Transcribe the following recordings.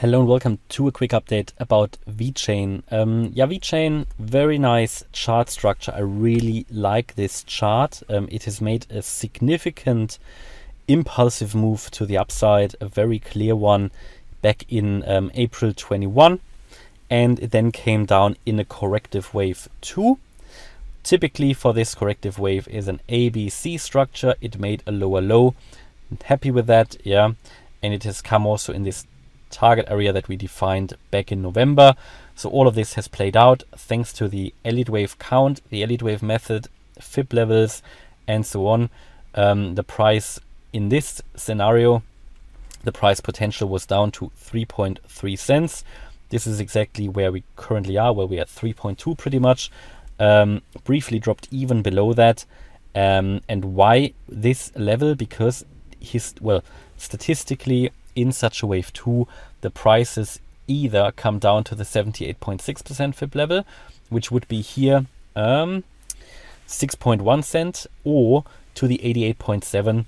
Hello and welcome to a quick update about VeChain. VeChain, very nice chart structure. I really like this chart. It has made a significant impulsive move to the upside, a very clear one back in April 21, and it then came down in a corrective wave 2. Typically for this corrective wave is an ABC structure. It made a lower low. Happy with that, yeah. And it has come also in this target area that we defined back in November. So all of this has played out thanks to the Elliott wave count, the Elliott wave method, Fib levels, and so on. The price in this scenario, the price potential was down to 3.3 cents. This is exactly where we currently are, where we're at 3.2 pretty much. Briefly dropped even below that. And why this level? Because statistically, in such a wave 2, the prices either come down to the 78.6% Fib level, which would be here 6.1 cent, or to the 88.7,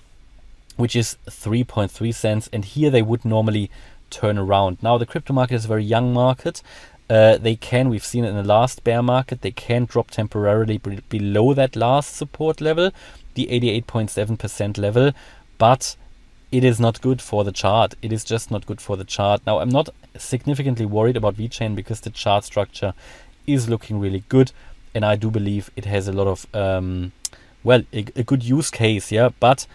which is 3.3 cents. And here they would normally turn around. Now, the crypto market is a very young market. We've seen it in the last bear market, they can drop temporarily below that last support level, the 88.7% level, but it is not good for the chart. It is just not good for the chart. Now, I'm not significantly worried about VeChain because the chart structure is looking really good, and I do believe it has a lot of, a good use case, yeah, but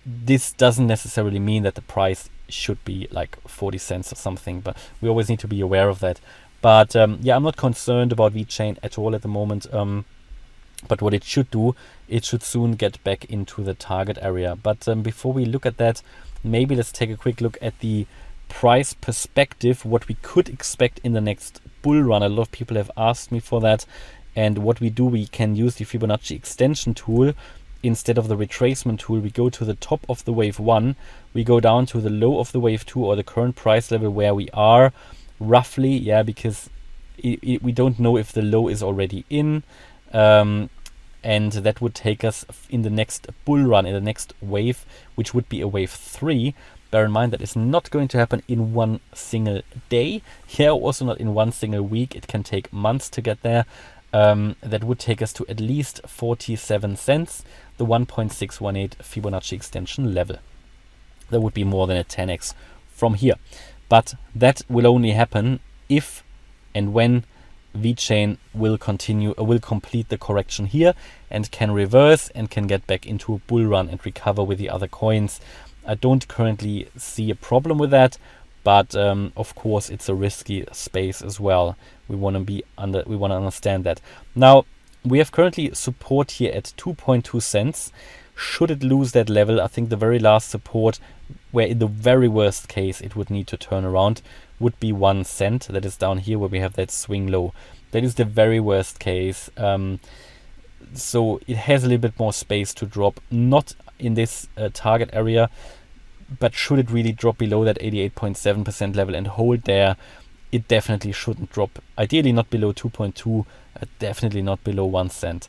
this doesn't necessarily mean that the price should be like 40 cents or something, but we always need to be aware of that. But I'm not concerned about VeChain at all at the moment. But what it should do, it should soon get back into the target area. But before we look at that, maybe let's take a quick look at the price perspective, what we could expect in the next bull run. A lot of people have asked me for that. And what we do, we can use the Fibonacci extension tool instead of the retracement tool. We go to the top of the wave 1, we go down to the low of the wave 2, or the current price level where we are roughly, yeah, because we don't know if the low is already in. And that would take us in the next bull run, in the next wave, which would be a wave 3. Bear in mind that is not going to happen in one single day. Here, also not in one single week. It can take months to get there. That would take us to at least 47 cents, the 1.618 Fibonacci extension level. That would be more than a 10x from here. But that will only happen if and when VeChain will complete the correction here and can reverse and can get back into a bull run and recover with the other coins. I don't currently see a problem with that, but of course it's a risky space as well. We want to understand that. Now, we have currently support here at 2.2 cents. Should it lose that level, I think the very last support, where in the very worst case it would need to turn around, would be 1 cent. That is down here where we have that swing low. That is the very worst case. So it has a little bit more space to drop, not in this target area, but should it really drop below that 88.7% level and hold there, it definitely shouldn't drop. Ideally not below 2.2, definitely not below 1 cent.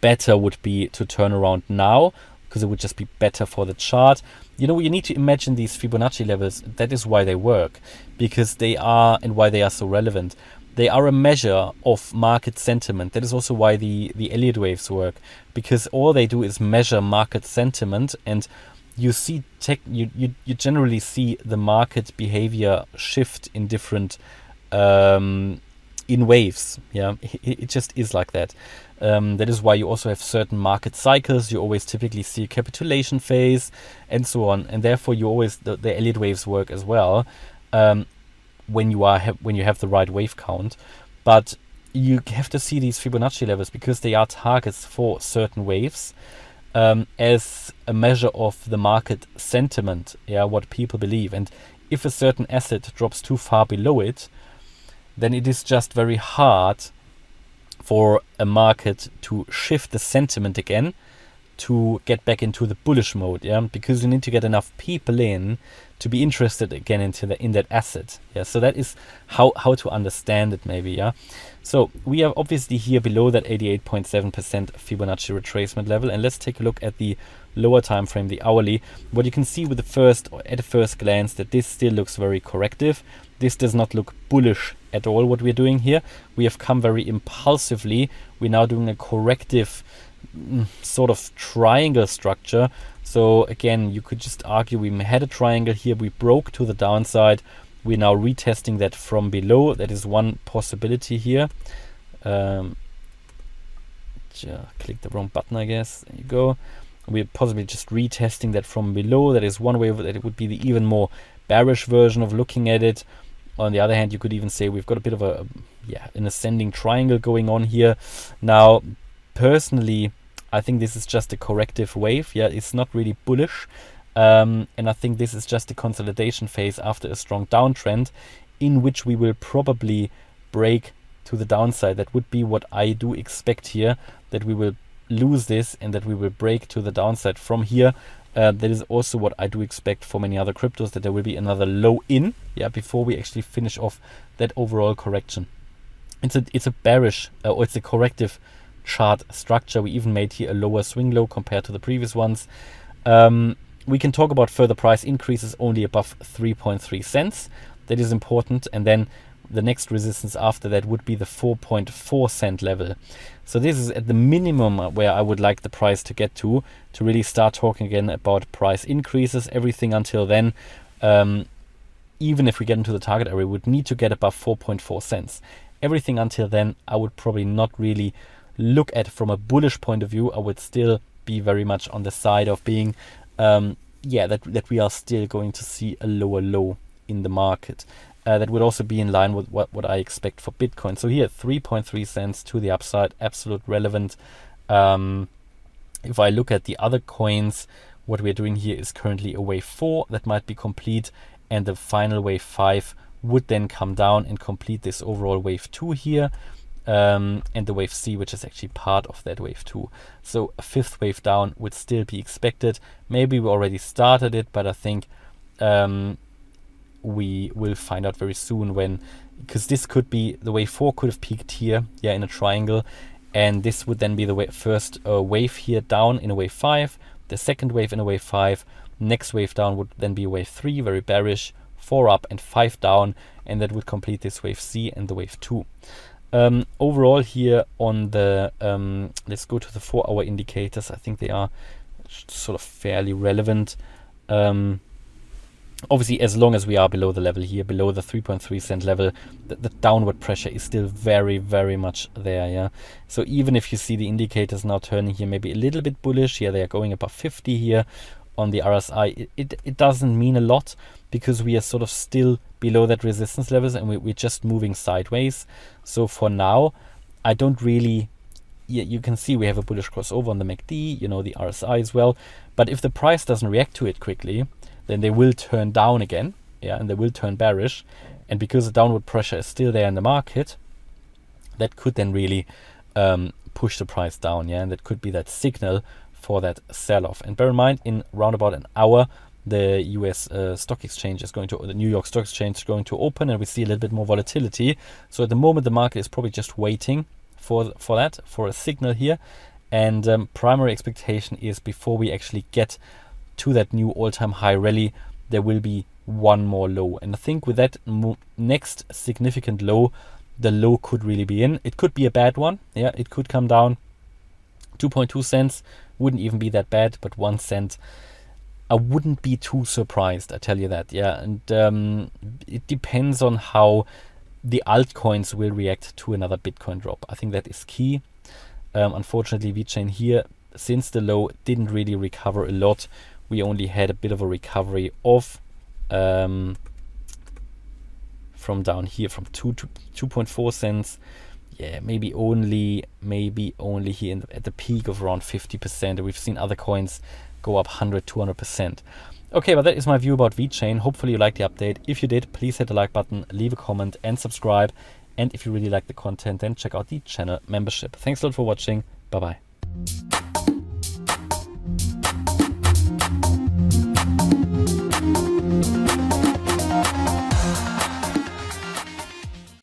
Better would be to turn around now, because it would just be better for the chart. You know, you need to imagine these Fibonacci levels. That is why they work, because they are, and why they are so relevant. They are a measure of market sentiment. That is also why the Elliott waves work, because all they do is measure market sentiment, and you see you generally see the market behavior shift in different in waves. Yeah, it just is like that. That is why you also have certain market cycles. You always typically see a capitulation phase and so on, and therefore you always the Elliott waves work as well when you have the right wave count. But you have to see these Fibonacci levels because they are targets for certain waves as a measure of the market sentiment, yeah, what people believe. And if a certain asset drops too far below it, then it is just very hard for a market to shift the sentiment again to get back into the bullish mode, yeah, because you need to get enough people in to be interested again in that asset, yeah. So that is how to understand it, maybe, yeah. So we are obviously here below that 88.7% Fibonacci retracement level, and let's take a look at the lower time frame, the hourly. What you can see with at a first glance, that this still looks very corrective. This does not look bullish at all, what we're doing here. We have come very impulsively. We're now doing a corrective sort of triangle structure. So again, you could just argue we had a triangle here, we broke to the downside, we're now retesting that from below. That is one possibility here. Click the wrong button, I guess. There you go. We're possibly just retesting that from below. That is one way of it. It would be the even more bearish version of looking at it. On the other hand, you could even say we've got a bit of an ascending triangle going on here. Now, personally, I think this is just a corrective wave. Yeah, it's not really bullish. And I think this is just a consolidation phase after a strong downtrend, in which we will probably break to the downside. That would be what I do expect here, that we will lose this and that we will break to the downside from here. That is also what I do expect for many other cryptos, that there will be another low in, yeah, before we actually finish off that overall correction. It's a bearish, or it's a corrective chart structure. We even made here a lower swing low compared to the previous ones. We can talk about further price increases only above 3.3 cents. That is important. And then the next resistance after that would be the 4.4 cent level. So this is at the minimum where I would like the price to get to really start talking again about price increases. Everything until then, even if we get into the target area, we would need to get above 4.4 cents. Everything until then, I would probably not really look at from a bullish point of view. I would still be very much on the side of being, that we are still going to see a lower low in the market. That would also be in line with what I expect for Bitcoin. So here, 3.3 cents to the upside, absolute relevant. If I look at the other coins, what we're doing here is currently a wave 4 that might be complete, and the final wave 5 would then come down and complete this overall wave 2 here, and the wave C, which is actually part of that wave 2. So a fifth wave down would still be expected. Maybe we already started it, but I think we will find out very soon when, because this could be, the wave 4 could have peaked here, yeah, in a triangle, and this would then be the first wave here down in a wave 5, the second wave in a wave 5, next wave down would then be wave 3, very bearish, 4 up and 5 down, and that would complete this wave C and the wave 2. Overall here on the, let's go to the 4-hour indicators. I think they are sort of fairly relevant. Obviously, as long as we are below the level here, below the 3.3 cent level, the downward pressure is still very, very much there, yeah. So even if you see the indicators now turning here maybe a little bit bullish, yeah, they are going above 50 here on the RSI, it doesn't mean a lot, because we are sort of still below that resistance levels, and we're just moving sideways. So for now, I don't really, you can see we have a bullish crossover on the MACD, you know, the RSI as well. But if the price doesn't react to it quickly, then they will turn down again, yeah, and they will turn bearish. And because the downward pressure is still there in the market, that could then really push the price down, yeah, and that could be that signal for that sell-off. And bear in mind, in around about an hour, the US stock exchange is going to, the New York Stock Exchange is going to open, and we see a little bit more volatility. So at the moment, the market is probably just waiting for a signal here. And primary expectation is before we actually get to that new all-time high rally, there will be one more low. And I think with that next significant low, the low could really be in. It could be a bad one. Yeah, it could come down 2.2 cents. Wouldn't even be that bad, but 1 cent, I wouldn't be too surprised, I tell you that. Yeah, and it depends on how the altcoins will react to another Bitcoin drop. I think that is key. Unfortunately, VeChain here, since the low, didn't really recover a lot. We only had a bit of a recovery of from down here from 2 to 2.4 cents. Yeah, maybe only here at the peak of around 50%. And we've seen other coins go up 100, 200%. Okay, but that is my view about VeChain. Hopefully you liked the update. If you did, please hit the like button, leave a comment and subscribe. And if you really like the content, then check out the channel membership. Thanks a lot for watching. Bye-bye.